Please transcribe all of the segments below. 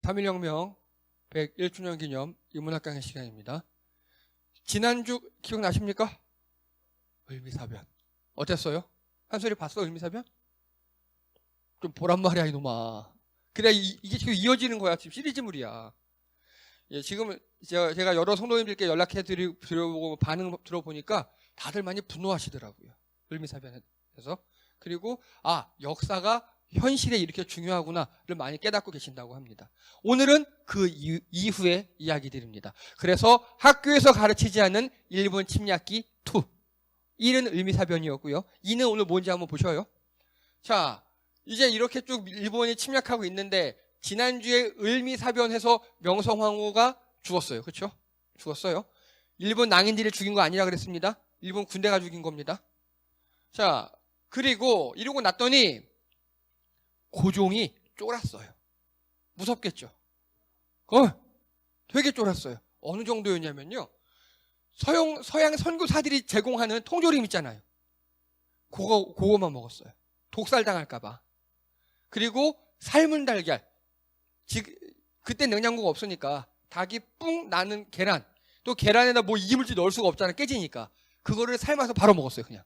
3.1혁명 101주년 기념 인문학 강의 시간입니다. 지난주 기억나십니까? 을미사변. 어땠어요? 한솔이 봤어, 을미사변? 좀 보란 말이야, 이놈아. 그래, 이게 지금 이어지는 거야. 지금 시리즈물이야. 예, 지금 제가 여러 성도님들께 연락해 드려보고 반응 들어보니까 다들 많이 분노하시더라고요. 을미사변에서. 그리고, 역사가 현실에 이렇게 중요하구나를 많이 깨닫고 계신다고 합니다. 오늘은 그 이후의 이야기들입니다. 그래서 학교에서 가르치지 않는 일본 침략기 2. 1은 을미사변이었고요. 2는 오늘 뭔지 한번 보셔요. 자, 이제 이렇게 쭉 일본이 침략하고 있는데 지난주에 을미사변에서 명성황후가 죽었어요. 그렇죠? 죽었어요. 일본 낭인들이 죽인 거 아니라 그랬습니다. 일본 군대가 죽인 겁니다. 자, 그리고 이러고 났더니 고종이 쫄았어요. 무섭겠죠? 되게 쫄았어요. 어느 정도였냐면요. 서양 선교사들이 제공하는 통조림 있잖아요. 그거만 먹었어요. 독살 당할까봐. 그리고 삶은 달걀. 그때 냉장고가 없으니까 닭이 뿡 나는 계란. 또 계란에다 뭐 이물질 넣을 수가 없잖아요. 깨지니까. 그거를 삶아서 바로 먹었어요. 그냥.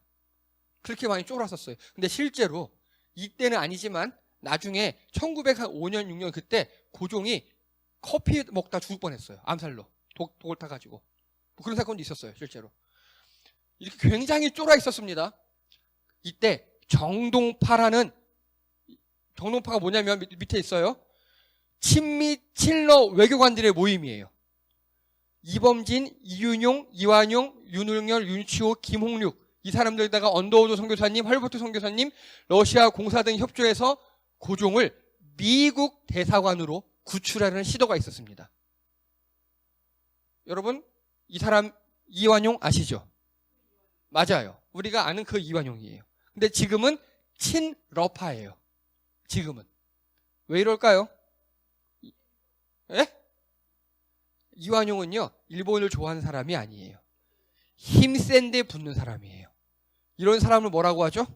그렇게 많이 쫄았었어요. 근데 실제로 이때는 아니지만 나중에 1905년 6년 그때 고종이 커피 먹다 죽을 뻔했어요. 암살로. 독을 타가지고. 뭐 그런 사건도 있었어요. 실제로. 이렇게 굉장히 쫄아 있었습니다. 이때 정동파가 뭐냐면 밑에 있어요. 친미 친러 외교관들의 모임이에요. 이범진, 이윤용, 이완용, 윤을열, 윤치호, 김홍륙 이 사람들에다가 언더우드 선교사님, 헐버트 선교사님, 러시아 공사 등 협조해서 고종을 미국 대사관으로 구출하려는 시도가 있었습니다. 여러분, 이 사람 이완용 아시죠? 맞아요. 우리가 아는 그 이완용이에요. 근데 지금은 친러파예요. 지금은. 왜 이럴까요? 예? 이완용은요, 일본을 좋아하는 사람이 아니에요. 힘센 데 붙는 사람이에요. 이런 사람을 뭐라고 하죠?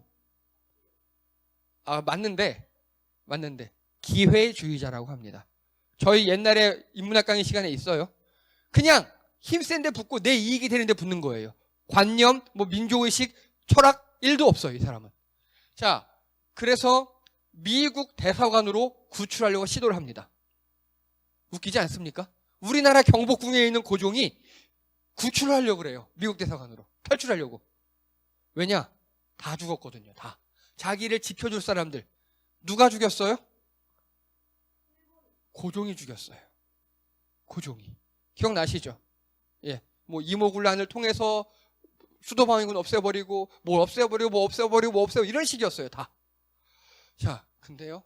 맞는데 기회주의자라고 합니다. 저희 옛날에 인문학 강의 시간에 있어요. 그냥 힘센 데 붙고 내 이익이 되는 데 붙는 거예요. 관념, 민족의식, 철학 1도 없어요, 이 사람은. 자, 그래서 미국 대사관으로 구출하려고 시도를 합니다. 웃기지 않습니까? 우리나라 경복궁에 있는 고종이 구출을 하려고 그래요. 미국 대사관으로. 탈출하려고. 왜냐? 다 죽었거든요. 다. 자기를 지켜줄 사람들. 누가 죽였어요? 고종이 죽였어요. 고종이. 기억나시죠? 예. 이모군란을 통해서 수도방위군 없애버리고, 뭐 없애버리고, 이런 식이었어요. 다. 자, 근데요.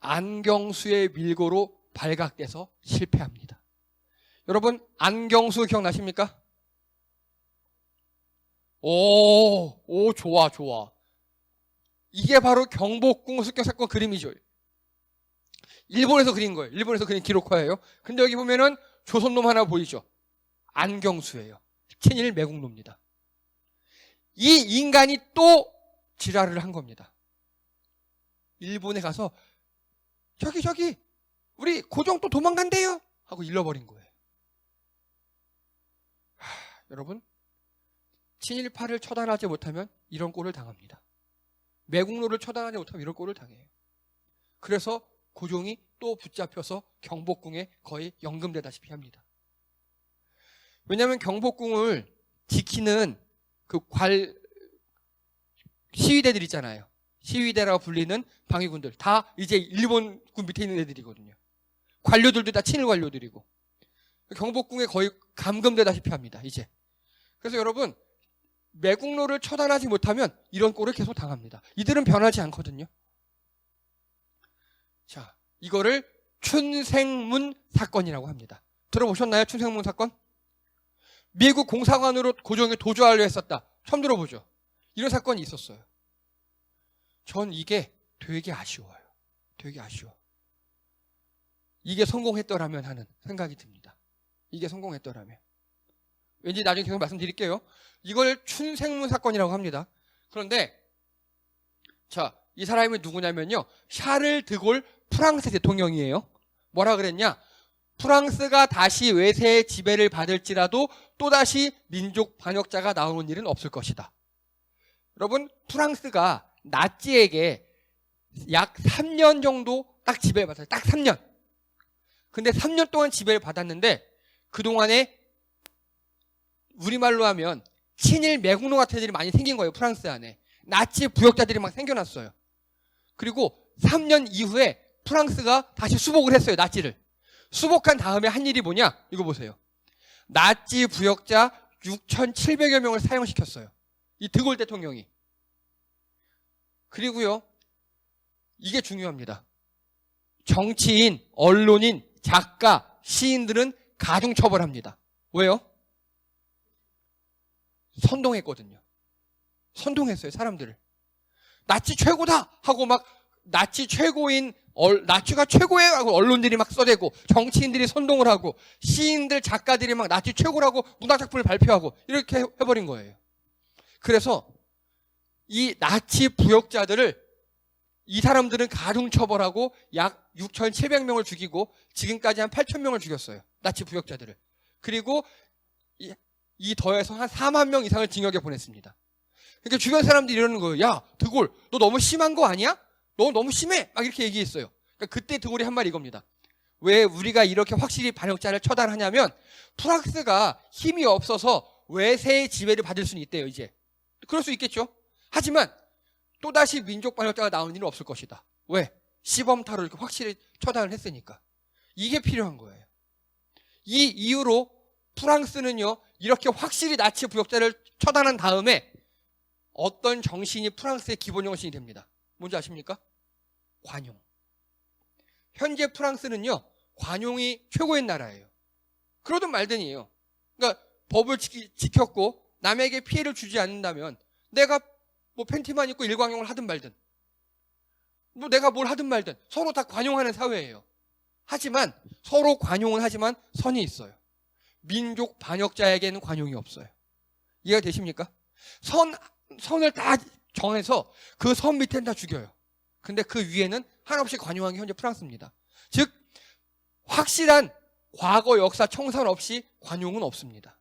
안경수의 밀고로 발각돼서 실패합니다. 여러분, 안경수 기억나십니까? 좋아. 이게 바로 경복궁 습격 사건 그림이죠. 일본에서 그린 거예요. 일본에서 그린 기록화예요. 근데 여기 보면은 조선놈 하나 보이죠? 안경수예요. 친일 매국노입니다. 이 인간이 또 지랄을 한 겁니다. 일본에 가서 저기 우리 고종 또 도망간대요 하고 일러버린 거예요. 여러분, 친일파를 처단하지 못하면 이런 꼴을 당합니다. 매국노를 처단하지 못하면 이런 꼴을 당해요. 그래서 고종이 또 붙잡혀서 경복궁에 거의 연금되다시피 합니다. 왜냐하면 경복궁을 지키는 시위대들 있잖아요. 시위대라고 불리는 방위군들 다 이제 일본군 밑에 있는 애들이거든요. 관료들도 다 친일 관료들이고 경복궁에 거의 감금되다시피 합니다. 이제. 그래서 여러분, 매국노를 처단하지 못하면 이런 꼴을 계속 당합니다. 이들은 변하지 않거든요. 자, 이거를 춘생문 사건이라고 합니다. 들어보셨나요? 춘생문 사건? 미국 공사관으로 고종이 도주하려 했었다. 처음 들어보죠? 이런 사건이 있었어요. 전 이게 되게 아쉬워요. 되게 아쉬워. 이게 성공했더라면 하는 생각이 듭니다. 이게 성공했더라면. 왠지 나중에 계속 말씀드릴게요. 이걸 춘생문 사건이라고 합니다. 그런데 자, 이 사람이 누구냐면요. 샤를 드골 프랑스 대통령이에요. 뭐라 그랬냐? 프랑스가 다시 외세의 지배를 받을지라도 또다시 민족 반역자가 나오는 일은 없을 것이다. 여러분, 프랑스가 나치에게 약 3년 정도 딱 지배를 받았어요. 딱 3년. 근데 3년 동안 지배를 받았는데 그동안에 우리말로 하면 친일 매국노 같은 애들이 많이 생긴 거예요. 프랑스 안에. 나치 부역자들이 막 생겨났어요. 그리고 3년 이후에 프랑스가 다시 수복을 했어요. 나치를. 수복한 다음에 한 일이 뭐냐? 이거 보세요. 나치 부역자 6,700여 명을 사형시켰어요. 이 드골 대통령이. 그리고요, 이게 중요합니다. 정치인, 언론인, 작가, 시인들은 가중처벌합니다. 왜요? 선동했거든요. 선동했어요, 사람들을. 나치 최고다! 하고 막, 나치 최고인, 나치가 최고예요! 하고 언론들이 막 써대고, 정치인들이 선동을 하고, 시인들, 작가들이 막 나치 최고라고 문학작품을 발표하고, 이렇게 해버린 거예요. 그래서, 이 나치 부역자들을 이 사람들은 가중처벌하고 약 6,700명을 죽이고 지금까지 한 8,000명을 죽였어요. 나치 부역자들을. 그리고 이 더해서 한 4만 명 이상을 징역에 보냈습니다. 그러니까 주변 사람들이 이러는 거예요. 야, 드골, 너 너무 심한 거 아니야? 너 너무 심해! 막 이렇게 얘기했어요. 그러니까 그때 드골이 한 말이 이겁니다. 왜 우리가 이렇게 확실히 반역자를 처단하냐면 프랑스가 힘이 없어서 외세의 지배를 받을 수는 있대요, 이제. 그럴 수 있겠죠. 하지만 또다시 민족 반역자가 나오는 일은 없을 것이다. 왜? 시범타로 이렇게 확실히 처단을 했으니까. 이게 필요한 거예요. 이 이유로 프랑스는요, 이렇게 확실히 나치 부역자를 처단한 다음에 어떤 정신이 프랑스의 기본 정신이 됩니다. 뭔지 아십니까? 관용. 현재 프랑스는요, 관용이 최고의 나라예요. 그러든 말든이에요. 그러니까 법을 지켰고 남에게 피해를 주지 않는다면 내가 뭐 팬티만 입고 일광욕을 하든 말든 뭐 내가 뭘 하든 말든 서로 다 관용하는 사회예요. 하지만 서로 관용은 하지만 선이 있어요. 민족 반역자에게는 관용이 없어요. 이해가 되십니까? 선을 다 정해서 그 선 밑에는 다 죽여요. 근데 그 위에는 한없이 관용한 게 현재 프랑스입니다. 즉 확실한 과거 역사 청산 없이 관용은 없습니다.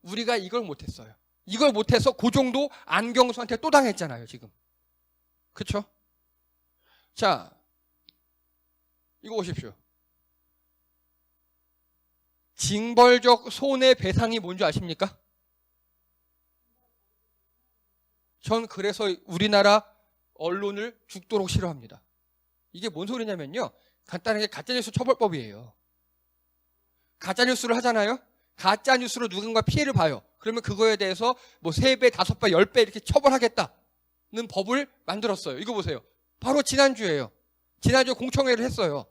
우리가 이걸 못했어요. 이걸 못해서 고종도 안경수한테 또 당했잖아요, 지금. 그쵸? 자, 이거 보십시오. 징벌적 손해배상이 뭔지 아십니까? 전 그래서 우리나라 언론을 죽도록 싫어합니다. 이게 뭔 소리냐면요, 간단하게 가짜뉴스 처벌법이에요. 가짜뉴스를 하잖아요. 가짜뉴스로 누군가 피해를 봐요. 그러면 그거에 대해서 뭐 3배, 5배, 10배 이렇게 처벌하겠다는 법을 만들었어요. 이거 보세요. 바로 지난주에요. 지난주에 공청회를 했어요.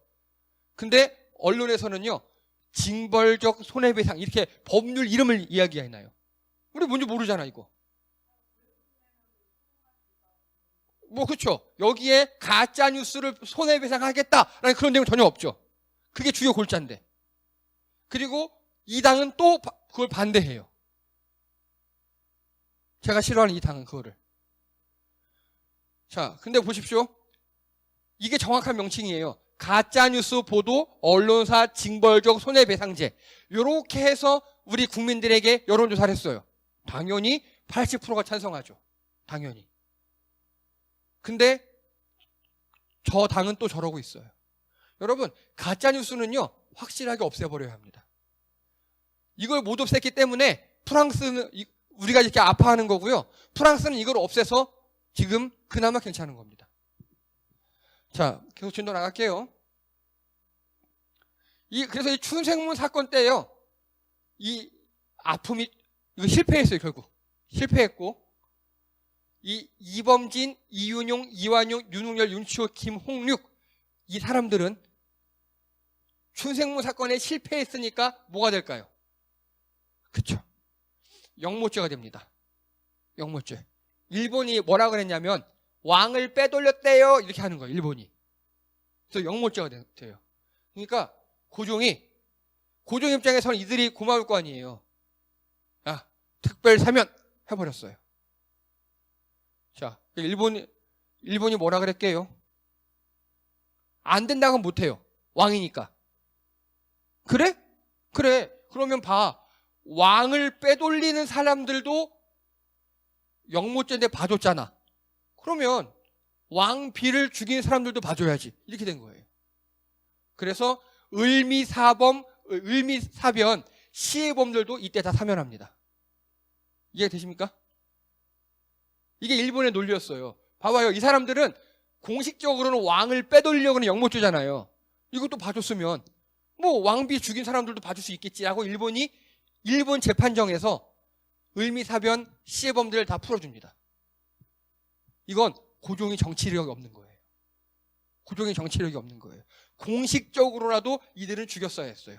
근데 언론에서는요, 징벌적 손해배상 이렇게 법률 이름을 이야기해놔요. 우리 뭔지 모르잖아, 이거. 뭐 그렇죠. 여기에 가짜뉴스를 손해배상하겠다라는 그런 내용 전혀 없죠. 그게 주요 골자인데. 그리고 이 당은 또 그걸 반대해요. 제가 싫어하는 이 당은 그거를. 자, 근데 보십시오. 이게 정확한 명칭이에요. 가짜뉴스 보도 언론사 징벌적 손해배상제. 이렇게 해서 우리 국민들에게 여론조사를 했어요. 당연히 80%가 찬성하죠. 당연히. 근데 저 당은 또 저러고 있어요. 여러분, 가짜뉴스는요, 확실하게 없애버려야 합니다. 이걸 못 없앴기 때문에 프랑스는 우리가 이렇게 아파하는 거고요. 프랑스는 이걸 없애서 지금 그나마 괜찮은 겁니다. 자, 계속 진도 나갈게요. 그래서 이 춘생문 사건 때요, 이 아픔이 이거 실패했어요. 결국 실패했고, 이 이범진, 이윤용, 이완용, 윤웅열, 윤치호, 김홍륙 이 사람들은 춘생문 사건에 실패했으니까 뭐가 될까요? 그쵸? 영모죄가 됩니다. 영모죄. 일본이 뭐라 그랬냐면 왕을 빼돌렸대요 이렇게 하는 거예요. 일본이. 그래서 영모죄가 돼요. 그러니까 고종 입장에서는 이들이 고마울 거 아니에요. 야, 특별 사면 해버렸어요. 자, 일본이 뭐라 그랬게요? 안 된다고 못해요. 왕이니까. 그래? 그래. 그러면 봐. 왕을 빼돌리는 사람들도 영모죄인데 봐줬잖아. 그러면 왕비를 죽인 사람들도 봐줘야지. 이렇게 된 거예요. 그래서 을미사변, 시해범들도 이때 다 사면합니다. 이해가 되십니까? 이게 일본의 논리였어요. 봐봐요. 이 사람들은 공식적으로는 왕을 빼돌리려고 하는 영모죄잖아요. 이것도 봐줬으면 뭐 왕비 죽인 사람들도 봐줄 수 있겠지라고 일본 재판정에서 을미사변 시해범들을 다 풀어줍니다. 이건 고종이 정치력이 없는 거예요. 고종이 정치력이 없는 거예요. 공식적으로라도 이들은 죽였어야 했어요.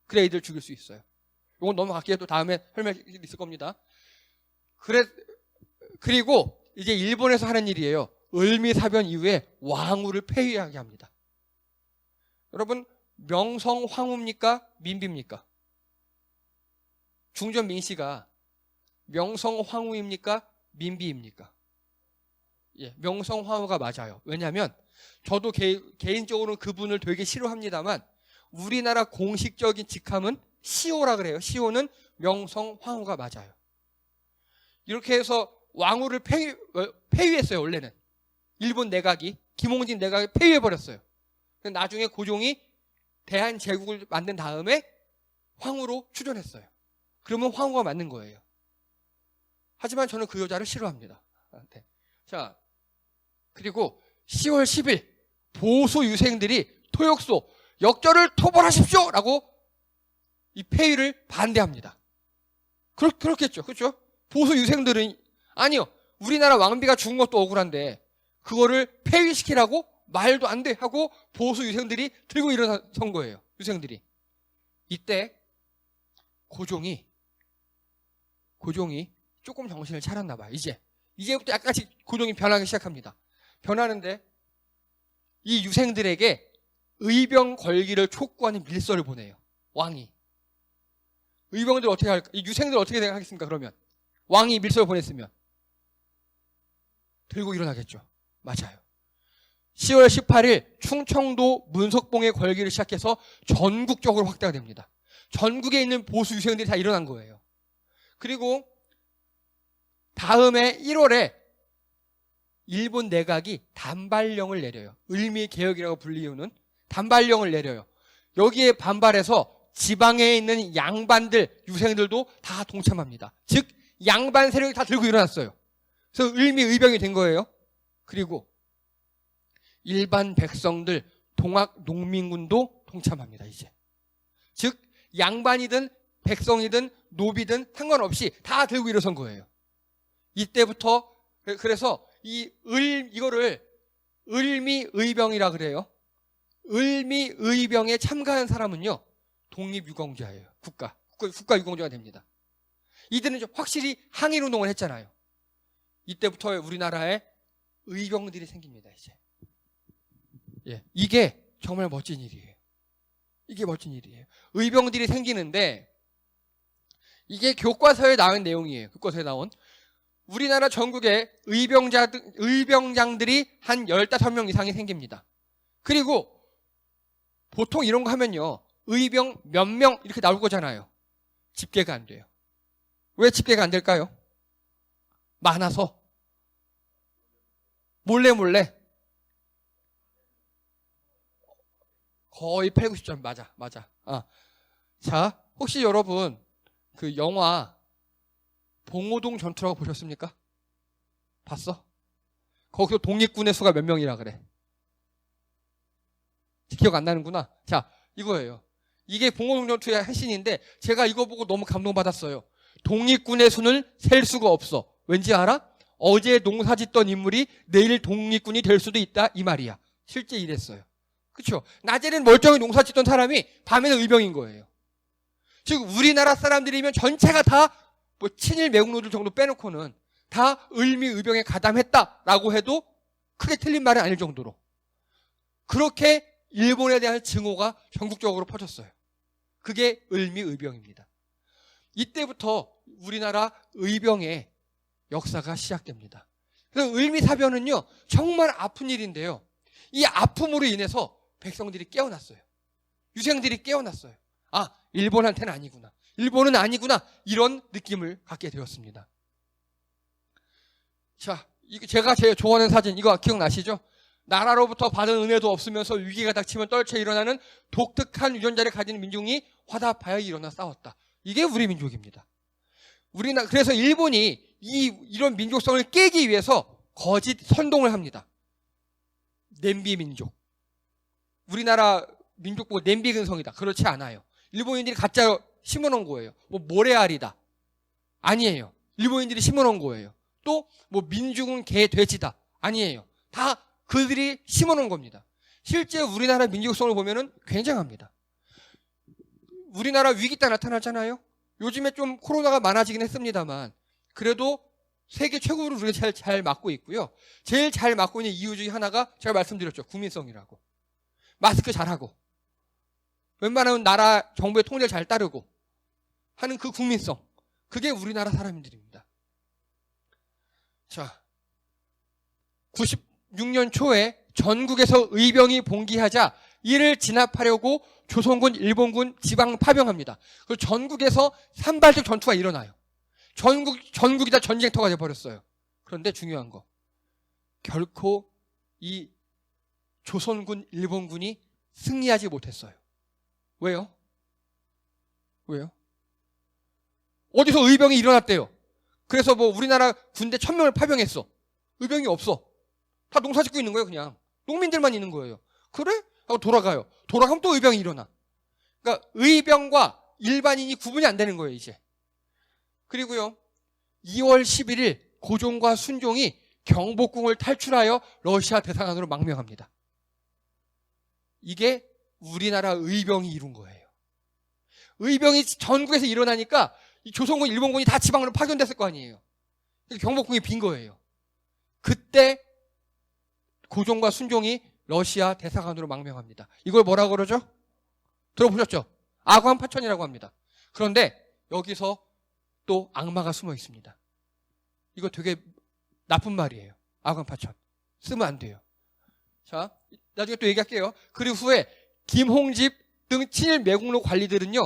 그래 이들 죽일 수 있어요. 이건 넘어갈게요. 또 다음에 설명이 있을 겁니다. 그리고 이제 일본에서 하는 일이에요. 을미사변 이후에 왕후를 폐위하게 합니다. 여러분 명성황후입니까? 민비입니까? 중전 민씨가 명성황후입니까? 민비입니까? 예, 명성황후가 맞아요. 왜냐하면 저도 개인적으로는 그분을 되게 싫어합니다만 우리나라 공식적인 직함은 시호라 그래요. 시호는 명성황후가 맞아요. 이렇게 해서 왕후를 폐위했어요. 원래는 일본 내각이 김홍진 내각이 폐위해버렸어요. 나중에 고종이 대한제국을 만든 다음에 황후로 추존했어요. 그러면 황후가 맞는 거예요. 하지만 저는 그 여자를 싫어합니다. 네. 자, 그리고 10월 10일 보수 유생들이 토역소 역전을 토벌하십시오! 라고 이 폐위를 반대합니다. 그렇겠죠. 그렇죠? 보수 유생들은 아니요. 우리나라 왕비가 죽은 것도 억울한데 그거를 폐위시키라고 말도 안 돼 하고 보수 유생들이 들고 일어선 거예요. 유생들이. 이때 고종이 조금 정신을 차렸나 봐요. 이제부터 약간씩 고종이 변하기 시작합니다. 변하는데 이 유생들에게 의병 걸기를 촉구하는 밀서를 보내요. 왕이. 의병들 어떻게 할까? 이 유생들 어떻게 생각하겠습니까? 그러면 왕이 밀서를 보냈으면 들고 일어나겠죠. 맞아요. 10월 18일 충청도 문석봉에 걸기를 시작해서 전국적으로 확대가 됩니다. 전국에 있는 보수 유생들이 다 일어난 거예요. 그리고 다음해 1월에 일본 내각이 단발령을 내려요. 을미개혁이라고 불리우는 단발령을 내려요. 여기에 반발해서 지방에 있는 양반들, 유생들도 다 동참합니다. 즉 양반 세력이 다 들고 일어났어요. 그래서 을미의병이 된 거예요. 그리고 일반 백성들, 동학 농민군도 동참합니다. 이제 즉 양반이든 백성이든 노비든 상관없이 다 들고 일어선 거예요. 이때부터 그래서 이거를 을미의병이라 그래요. 을미의병에 참가한 사람은요 독립유공자예요. 국가 유공자가 됩니다. 이들은 확실히 항일운동을 했잖아요. 이때부터 우리나라에 의병들이 생깁니다. 이제 이게 정말 멋진 일이에요. 이게 멋진 일이에요. 의병들이 생기는데 이게 교과서에 나온 내용이에요. 교과서에 나온 우리나라 전국에 의병장들이 한 15명 이상이 생깁니다. 그리고 보통 이런 거 하면요 의병 몇 명 이렇게 나올 거잖아요. 집계가 안 돼요. 왜 집계가 안 될까요? 많아서 몰래 거의 8, 90점 맞아. 자, 혹시 여러분 그 영화 봉오동 전투라고 보셨습니까? 봤어? 거기서 독립군의 수가 몇 명이라 그래? 기억 안 나는구나. 자, 이거예요. 이게 봉오동 전투의 한 씬인데 제가 이거 보고 너무 감동받았어요. 독립군의 수는 셀 수가 없어. 왠지 알아? 어제 농사짓던 인물이 내일 독립군이 될 수도 있다 이 말이야. 실제 이랬어요. 그렇죠? 낮에는 멀쩡히 농사짓던 사람이 밤에는 의병인 거예요. 즉 우리나라 사람들이면 전체가 다 뭐 친일 매국노들 정도 빼놓고는 다 을미의병에 가담했다라고 해도 크게 틀린 말은 아닐 정도로 그렇게 일본에 대한 증오가 전국적으로 퍼졌어요. 그게 을미의병입니다. 이때부터 우리나라 의병의 역사가 시작됩니다. 그래서 을미사변은요 정말 아픈 일인데요. 이 아픔으로 인해서 백성들이 깨어났어요. 유생들이 깨어났어요. 아, 일본한테는 아니구나. 일본은 아니구나. 이런 느낌을 갖게 되었습니다. 자, 이거 제가 제일 좋아하는 사진, 이거 기억나시죠? 나라로부터 받은 은혜도 없으면서 위기가 닥치면 떨쳐 일어나는 독특한 유전자를 가진 민중이 화답하여 일어나 싸웠다. 이게 우리 민족입니다. 그래서 일본이 이런 민족성을 깨기 위해서 거짓 선동을 합니다. 냄비 민족. 우리나라 민족 보고 냄비 근성이다. 그렇지 않아요. 일본인들이 가짜 심어놓은 거예요. 뭐 모래알이다. 아니에요. 일본인들이 심어놓은 거예요. 또 뭐 민중은 개, 돼지다. 아니에요. 다 그들이 심어놓은 겁니다. 실제 우리나라 민족성을 보면은 굉장합니다. 우리나라 위기 때 나타나잖아요. 요즘에 좀 코로나가 많아지긴 했습니다만 그래도 세계 최고로 우리가 잘 막고 있고요. 제일 잘 막고 있는 이유 중에 하나가 제가 말씀드렸죠. 국민성이라고. 마스크 잘하고 웬만하면 나라 정부의 통제를 잘 따르고 하는 그 국민성. 그게 우리나라 사람들입니다. 자, 96년 초에 전국에서 의병이 봉기하자 이를 진압하려고 조선군, 일본군 지방 파병합니다. 그리고 전국에서 산발적 전투가 일어나요. 전국이 다 전쟁터가 돼버렸어요. 그런데 중요한 거, 결코 이 조선군, 일본군이 승리하지 못했어요. 왜요? 어디서 의병이 일어났대요. 그래서 뭐 우리나라 군대 1000명을 파병했어. 의병이 없어. 다 농사 짓고 있는 거예요. 그냥 농민들만 있는 거예요. 그래? 하고 돌아가요. 돌아가면 또 의병이 일어나. 그러니까 의병과 일반인이 구분이 안 되는 거예요, 이제. 그리고요, 2월 11일 고종과 순종이 경복궁을 탈출하여 러시아 대사관으로 망명합니다. 이게 우리나라 의병이 이룬 거예요. 의병이 전국에서 일어나니까 이 조선군, 일본군이 다 지방으로 파견됐을 거 아니에요. 경복궁이 빈 거예요. 그때 고종과 순종이 러시아 대사관으로 망명합니다. 이걸 뭐라고 그러죠? 들어보셨죠? 아관파천이라고 합니다. 그런데 여기서 또 악마가 숨어 있습니다. 이거 되게 나쁜 말이에요. 아관파천. 쓰면 안 돼요. 자, 나중에 또 얘기할게요. 그리고 후에 김홍집 등 친일 매국노 관리들은요,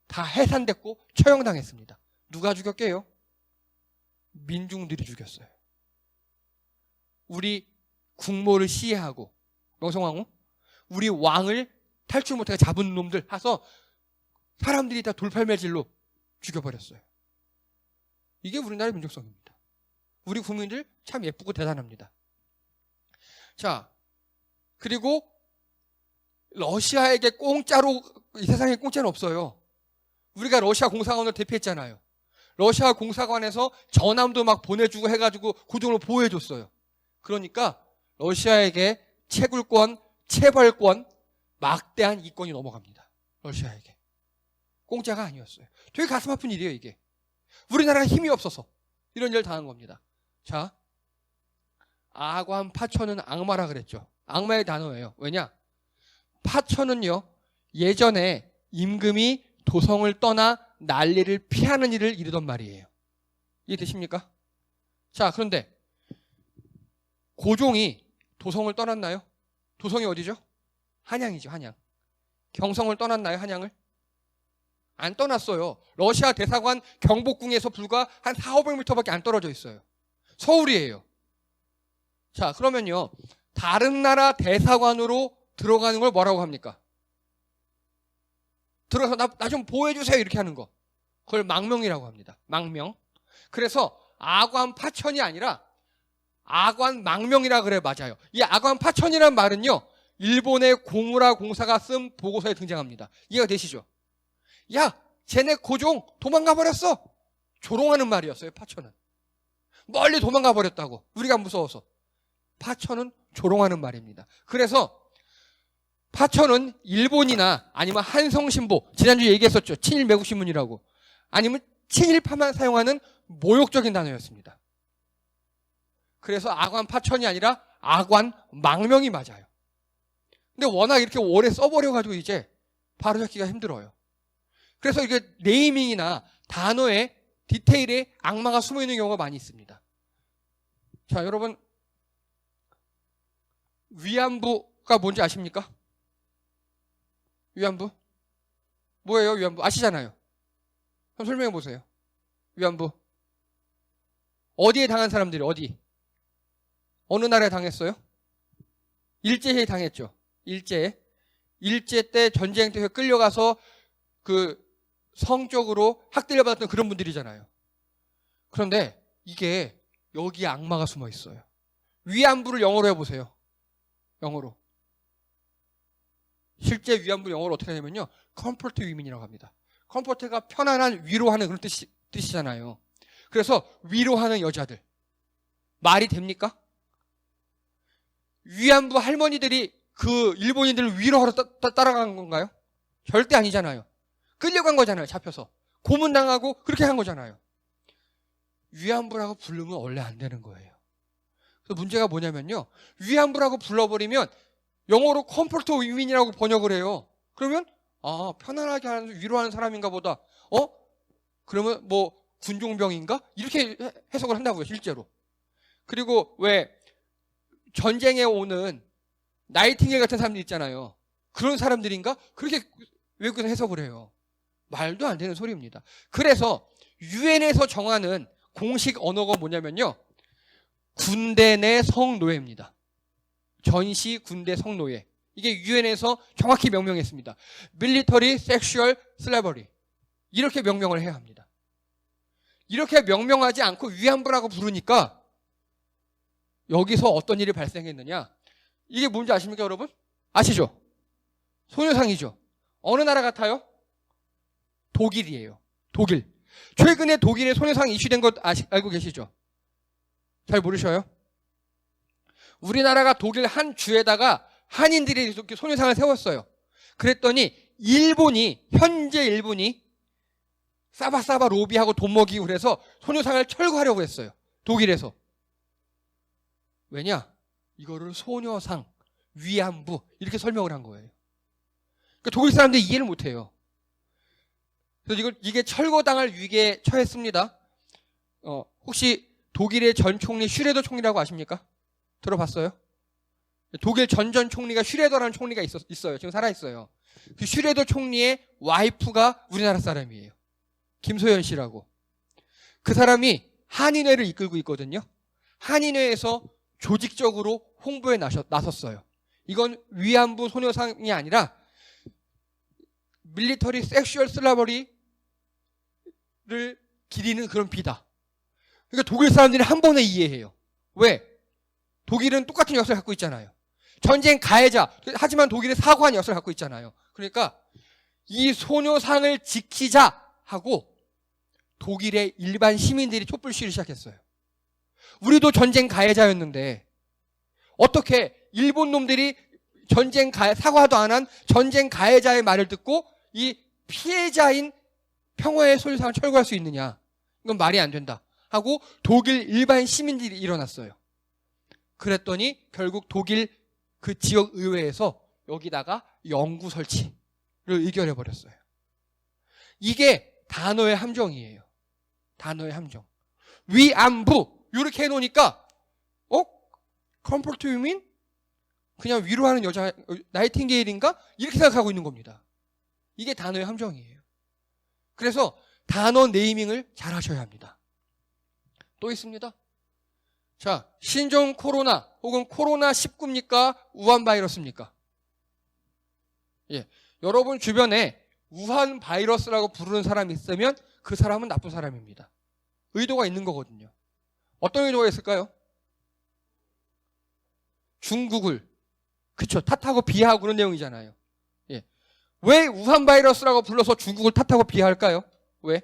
다 해산됐고 처형당했습니다. 누가 죽였게요? 민중들이 죽였어요. 우리 국모를 시해하고 명성황후, 우리 왕을 탈출 못하게 잡은 놈들 해서 사람들이 다 돌팔매질로 죽여버렸어요. 이게 우리나라의 민족성입니다. 우리 국민들 참 예쁘고 대단합니다. 자, 그리고 러시아에게 공짜로, 이 세상에 공짜는 없어요. 우리가 러시아 공사관을 대표했잖아요. 러시아 공사관에서 전함도 막 보내주고 해가지고 고종을 보호해줬어요. 그러니까 러시아에게 채굴권, 체벌권, 막대한 이권이 넘어갑니다. 러시아에게. 공짜가 아니었어요. 되게 가슴 아픈 일이에요, 이게. 우리나라가 힘이 없어서 이런 일을 당한 겁니다. 자, 아관 파천은 악마라 그랬죠. 악마의 단어예요. 왜냐? 파천은요, 예전에 임금이 도성을 떠나 난리를 피하는 일을 이루던 말이에요. 이해되십니까? 자, 그런데 고종이 도성을 떠났나요? 도성이 어디죠? 한양이죠, 한양. 경성을 떠났나요, 한양을? 안 떠났어요. 러시아 대사관 경복궁에서 불과 한 400~500m밖에 안 떨어져 있어요. 서울이에요. 자, 그러면요, 다른 나라 대사관으로 들어가는 걸 뭐라고 합니까? 들어가서 나 좀 보호해주세요 이렇게 하는 거, 그걸 망명이라고 합니다. 망명. 그래서 아관 파천이 아니라 아관 망명이라 그래. 맞아요. 이 아관 파천이라는 말은요, 일본의 고무라 공사가 쓴 보고서에 등장합니다. 이해가 되시죠? 야, 쟤네 고종 도망가 버렸어. 조롱하는 말이었어요. 파천은 멀리 도망가 버렸다고, 우리가 무서워서. 파천은 조롱하는 말입니다. 그래서 파천은 일본이나 아니면 한성신보, 지난주에 얘기했었죠. 친일 매국신문이라고. 아니면 친일파만 사용하는 모욕적인 단어였습니다. 그래서 아관 파천이 아니라 아관 망명이 맞아요. 근데 워낙 이렇게 오래 써버려가지고 이제 바로 잡기가 힘들어요. 그래서 이게 네이밍이나 단어에 디테일에 악마가 숨어있는 경우가 많이 있습니다. 자, 여러분, 위안부가 뭔지 아십니까? 위안부? 뭐예요, 위안부? 아시잖아요. 한번 설명해 보세요. 위안부. 어디에 당한 사람들이 어디? 어느 나라에 당했어요? 일제에 당했죠. 일제 때 전쟁 때 끌려가서 그 성적으로 학대를 받았던 그런 분들이잖아요. 그런데 이게 여기에 악마가 숨어 있어요. 위안부를 영어로 해보세요. 영어로. 실제 위안부 영어로 어떻게 하냐면요. comfort women이라고 합니다. comfort가 편안한, 위로하는 그런 뜻이잖아요. 그래서 위로하는 여자들. 말이 됩니까? 위안부 할머니들이 그 일본인들을 위로하러 따라간 건가요? 절대 아니잖아요. 끌려간 거잖아요. 잡혀서. 고문당하고 그렇게 한 거잖아요. 위안부라고 부르면 원래 안 되는 거예요. 그래서 문제가 뭐냐면요. 위안부라고 불러버리면 영어로 comfort women이라고 번역을 해요. 그러면 편안하게 하는, 위로하는 사람인가 보다. 그러면 뭐 군종병인가? 이렇게 해석을 한다고요. 실제로. 그리고 왜 전쟁에 오는 나이팅게일 같은 사람들 있잖아요. 그런 사람들인가? 그렇게 외국에서 해석을 해요. 말도 안 되는 소리입니다. 그래서 유엔에서 정하는 공식 언어가 뭐냐면요. 군대 내 성노예입니다. 전시 군대 성노예. 이게 유엔에서 정확히 명명했습니다. Military Sexual Slavery. 이렇게 명명을 해야 합니다. 이렇게 명명하지 않고 위안부라고 부르니까 여기서 어떤 일이 발생했느냐. 이게 뭔지 아십니까, 여러분? 아시죠? 소녀상이죠. 어느 나라 같아요? 독일이에요. 독일. 최근에 독일에 소녀상이 이슈된 것 알고 계시죠? 잘 모르셔요? 우리나라가 독일 한 주에다가 한인들이 이렇게 소녀상을 세웠어요. 그랬더니 현재 일본이 싸바싸바 로비하고 돈 먹이고 그래서 소녀상을 철거하려고 했어요. 독일에서. 왜냐? 이거를 소녀상, 위안부 이렇게 설명을 한 거예요. 그러니까 독일 사람들이 이해를 못해요. 그래서 이게 철거당할 위기에 처했습니다. 혹시 독일의 전 총리 슈레더 총리라고 아십니까? 들어봤어요? 독일 전 총리가 슈레더라는 총리가 있어요. 지금 살아있어요. 그 슈레더 총리의 와이프가 우리나라 사람이에요. 김소연 씨라고. 그 사람이 한인회를 이끌고 있거든요. 한인회에서 조직적으로 홍보에 나섰어요. 이건 위안부 소녀상이 아니라 밀리터리 섹슈얼 슬라버리를 기리는 그런 비다. 그러니까 독일 사람들이 한 번에 이해해요. 왜? 독일은 똑같은 역사를 갖고 있잖아요. 전쟁 가해자, 하지만 독일은 사고한 역사를 갖고 있잖아요. 그러니까 이 소녀상을 지키자 하고 독일의 일반 시민들이 촛불 시위를 시작했어요. 우리도 전쟁 가해자였는데 어떻게 일본 놈들이 사과도 안 한 전쟁 가해자의 말을 듣고 이 피해자인 평화의 소녀상을 철거할 수 있느냐. 이건 말이 안 된다 하고 독일 일반 시민들이 일어났어요. 그랬더니 결국 독일 그 지역 의회에서 여기다가 영구 설치를 의결해 버렸어요. 이게 단어의 함정이에요. 단어의 함정. 위안부 이렇게 해놓으니까 comfort women? 그냥 위로하는 여자 나이팅게일인가? 이렇게 생각하고 있는 겁니다. 이게 단어의 함정이에요. 그래서 단어 네이밍을 잘 하셔야 합니다. 또 있습니다. 자, 신종 코로나 혹은 코로나19입니까? 우한 바이러스입니까? 예, 여러분 주변에 우한 바이러스라고 부르는 사람이 있으면 그 사람은 나쁜 사람입니다. 의도가 있는 거거든요. 어떤 의도가 있을까요? 중국을 탓하고 비하하고 그런 내용이잖아요. 예. 왜 우한 바이러스라고 불러서 중국을 탓하고 비하할까요? 왜?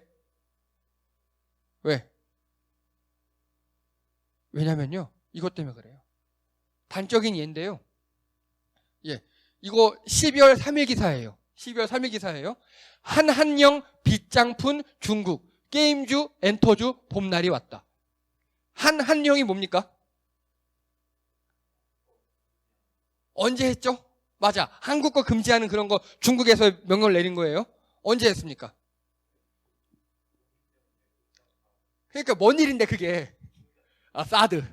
왜냐면요. 이것 때문에 그래요. 단적인 예인데요. 예. 이거 12월 3일 기사예요. 12월 3일 기사예요. 한한령 빗장푼 중국 게임주 엔터주 봄날이 왔다. 한한령이 뭡니까? 언제 했죠? 맞아. 한국 거 금지하는 그런 거 중국에서 명령을 내린 거예요. 언제 했습니까? 그러니까 뭔 일인데 그게. 사드.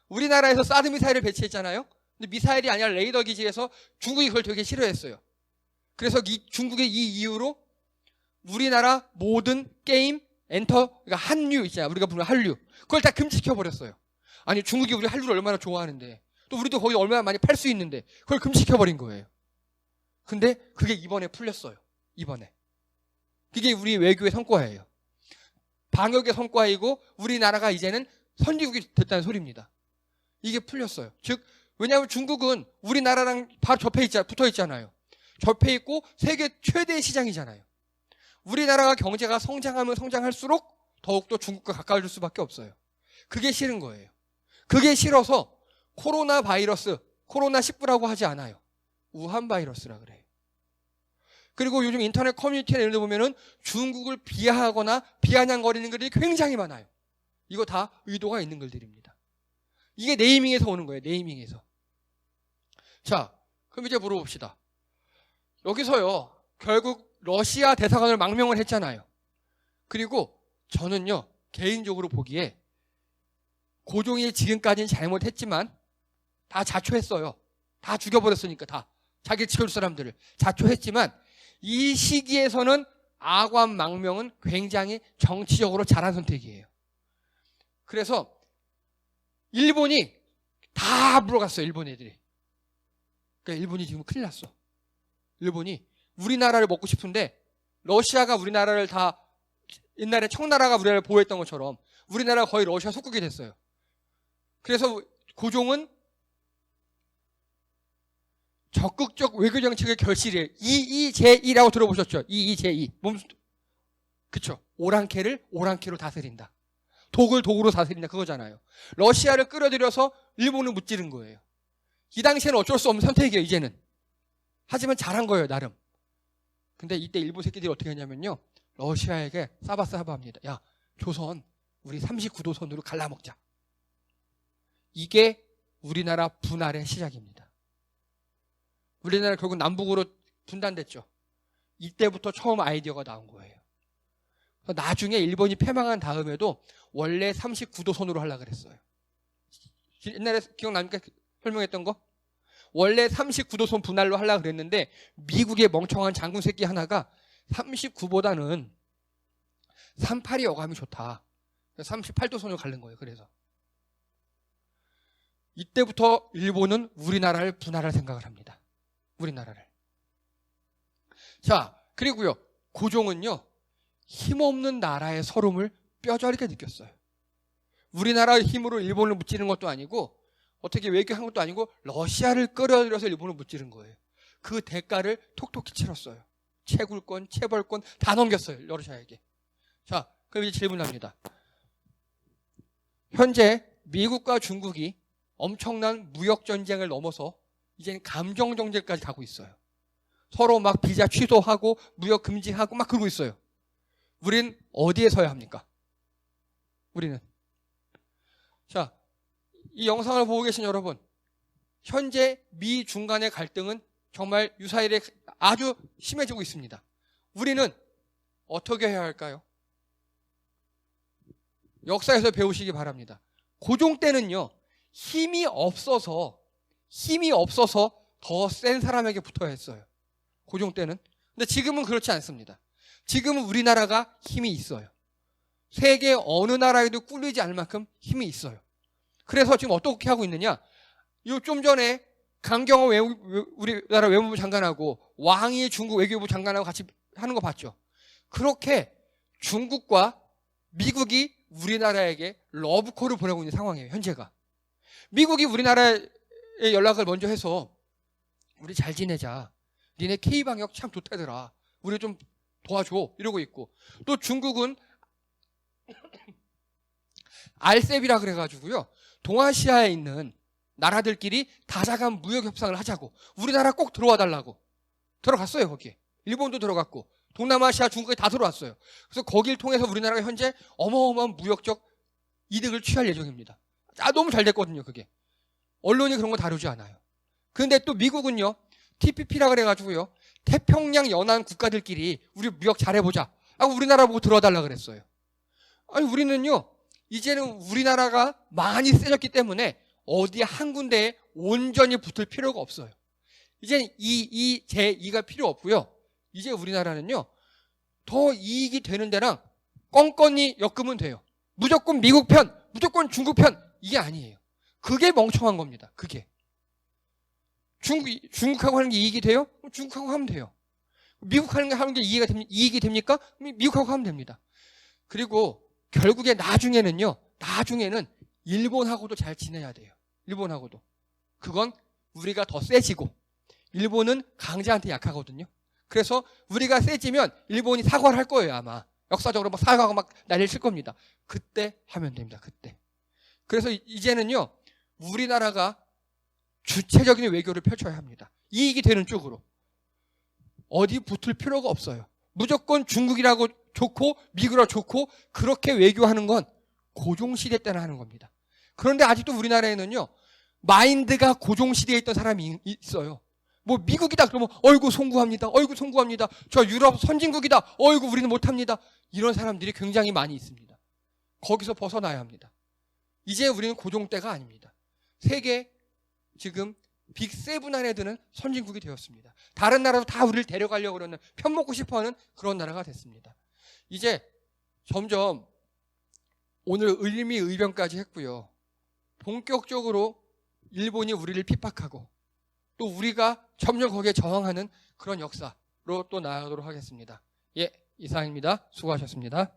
우리나라에서 사드 미사일을 배치했잖아요. 근데 미사일이 아니라 레이더 기지에서 중국이 그걸 되게 싫어했어요. 그래서 중국의 이 이후로 우리나라 모든 게임, 엔터, 그러니까 한류 있잖아요. 우리가 부르는 한류. 그걸 다 금지시켜버렸어요. 아니, 중국이 우리 한류를 얼마나 좋아하는데, 또 우리도 거기 얼마나 많이 팔 수 있는데, 그걸 금지시켜버린 거예요. 근데 그게 이번에 풀렸어요. 이번에. 그게 우리 외교의 성과예요. 방역의 성과이고 우리나라가 이제는 선진국이 됐다는 소리입니다. 이게 풀렸어요. 즉, 왜냐하면 중국은 우리나라랑 바로 붙어 있잖아요. 접해 있고 세계 최대의 시장이잖아요. 우리나라가 경제가 성장하면 성장할수록 더욱더 중국과 가까워질 수밖에 없어요. 그게 싫은 거예요. 그게 싫어서 코로나 바이러스, 코로나19라고 하지 않아요. 우한 바이러스라 그래요. 그리고 요즘 인터넷 커뮤니티나 이런 데 보면은 중국을 비하하거나 비아냥거리는 글들이 굉장히 많아요. 이거 다 의도가 있는 글들입니다. 이게 네이밍에서 오는 거예요. 네이밍에서. 자, 그럼 이제 물어봅시다. 여기서요, 결국 러시아 대사관을 망명을 했잖아요. 그리고 저는요, 개인적으로 보기에 고종이 지금까지는 잘못했지만 다 자초했어요. 다 죽여버렸으니까 다. 자기를 지켜줄 사람들을 자초했지만 이 시기에서는 아관 망명은 굉장히 정치적으로 잘한 선택이에요. 그래서 일본이 다 물어갔어요. 일본 애들이. 그러니까 일본이 지금 큰일 났어. 일본이 우리나라를 먹고 싶은데 러시아가 우리나라를 다 옛날에 청나라가 우리나라를 보호했던 것처럼 우리나라가 거의 러시아 속국이 됐어요. 그래서 고종은 적극적 외교 정책의 결실이에요. 이이제이라고 들어보셨죠? 이이제이. 그쵸. 오랑캐를 오랑캐로 다스린다. 독을 독으로 다스린다. 그거잖아요. 러시아를 끌어들여서 일본을 무찌른 거예요. 이 당시에는 어쩔 수 없는 선택이에요. 이제는. 하지만 잘한 거예요. 나름. 근데 이때 일본 새끼들이 어떻게 했냐면요. 러시아에게 싸바싸바합니다. 야, 조선 우리 39도선으로 갈라먹자. 이게 우리나라 분할의 시작입니다. 우리나라 결국 남북으로 분단됐죠. 이때부터 처음 아이디어가 나온 거예요. 나중에 일본이 패망한 다음에도 원래 39도선으로 하려고 그랬어요. 옛날에 기억납니까? 설명했던 거? 원래 39도선 분할로 하려고 그랬는데 미국의 멍청한 장군 새끼 하나가 39보다는 38이 어감이 좋다. 38도선으로 가는 거예요. 그래서 이때부터 일본은 우리나라를 분할할 생각을 합니다. 우리나라를. 자, 그리고요. 고종은요. 힘없는 나라의 서름을 뼈저리게 느꼈어요. 우리나라의 힘으로 일본을 무찌르는 것도 아니고 어떻게 외교한 것도 아니고 러시아를 끌어들여서 일본을 무찌른 거예요. 그 대가를 톡톡히 치렀어요. 채굴권, 체벌권 다 넘겼어요. 러시아에게. 자, 그럼 이제 질문합니다. 현재 미국과 중국이 엄청난 무역전쟁을 넘어서 이제는 감정정쟁까지 가고 있어요. 서로 막 비자 취소하고 무역 금지하고 막 그러고 있어요. 우린 어디에 서야 합니까? 우리는. 자, 이 영상을 보고 계신 여러분, 현재 미 중 간의 갈등은 정말 유사일에 아주 심해지고 있습니다. 우리는 어떻게 해야 할까요? 역사에서 배우시기 바랍니다. 고종 때는요, 힘이 없어서 더 센 사람에게 붙어야 했어요. 고종 때는. 근데 지금은 그렇지 않습니다. 지금은 우리나라가 힘이 있어요. 세계 어느 나라에도 꿀리지 않을 만큼 힘이 있어요. 그래서 지금 어떻게 하고 있느냐? 요 좀 전에 강경호 우리나라 외무부 장관하고 왕이 중국 외교부 장관하고 같이 하는 거 봤죠? 그렇게 중국과 미국이 우리나라에게 러브콜을 보내고 있는 상황이에요. 현재가. 미국이 우리나라에 연락을 먼저 해서 우리 잘 지내자. 니네 K방역 참 좋다더라. 우리 좀 도와줘. 이러고 있고. 또 중국은 RCEP이라 그래가지고요. 동아시아에 있는 나라들끼리 다자간 무역 협상을 하자고. 우리나라 꼭 들어와 달라고. 들어갔어요, 거기에. 일본도 들어갔고. 동남아시아, 중국에 다 들어왔어요. 그래서 거기를 통해서 우리나라가 현재 어마어마한 무역적 이득을 취할 예정입니다. 너무 잘 됐거든요, 그게. 언론이 그런 거 다루지 않아요. 그런데 또 미국은요, TPP라 그래가지고요, 태평양 연안 국가들끼리 우리 무역 잘해보자 하고 우리나라 보고 들어와달라 그랬어요. 아니, 우리는요, 이제는 우리나라가 많이 세졌기 때문에 어디 한 군데에 온전히 붙을 필요가 없어요. 이제는 제2가 필요 없고요. 이제 우리나라는요, 더 이익이 되는 데랑 껌껌이 엮으면 돼요. 무조건 미국 편, 무조건 중국 편, 이게 아니에요. 그게 멍청한 겁니다. 그게. 중국하고 하는 게 이익이 돼요? 중국하고 하면 돼요. 미국 하는 게 이익이 됩니까? 미국하고 하면 됩니다. 그리고 결국에 나중에는 일본하고도 잘 지내야 돼요. 일본하고도. 그건 우리가 더 세지고, 일본은 강자한테 약하거든요. 그래서 우리가 세지면 일본이 사과를 할 거예요, 아마. 역사적으로 막 사과하고 막 난리를 칠 겁니다. 그때 하면 됩니다, 그때. 그래서 이제는요, 우리나라가 주체적인 외교를 펼쳐야 합니다. 이익이 되는 쪽으로. 어디 붙을 필요가 없어요. 무조건 중국이라고 좋고 미국이라고 좋고 그렇게 외교하는 건 고종시대 때나 하는 겁니다. 그런데 아직도 우리나라에는요, 마인드가 고종시대에 있던 사람이 있어요. 뭐 미국이다 그러면 어이구 송구합니다. 어이구 송구합니다. 저 유럽 선진국이다. 어이구 우리는 못합니다. 이런 사람들이 굉장히 많이 있습니다. 거기서 벗어나야 합니다. 이제 우리는 고종 때가 아닙니다. 세계 지금 빅7 안에 드는 선진국이 되었습니다. 다른 나라도 다 우리를 데려가려고 그러는, 편먹고 싶어하는 그런 나라가 됐습니다. 이제 점점 오늘 을미의변까지 했고요. 본격적으로 일본이 우리를 핍박하고 또 우리가 점점 거기에 저항하는 그런 역사로 또 나아가도록 하겠습니다. 예, 이상입니다. 수고하셨습니다.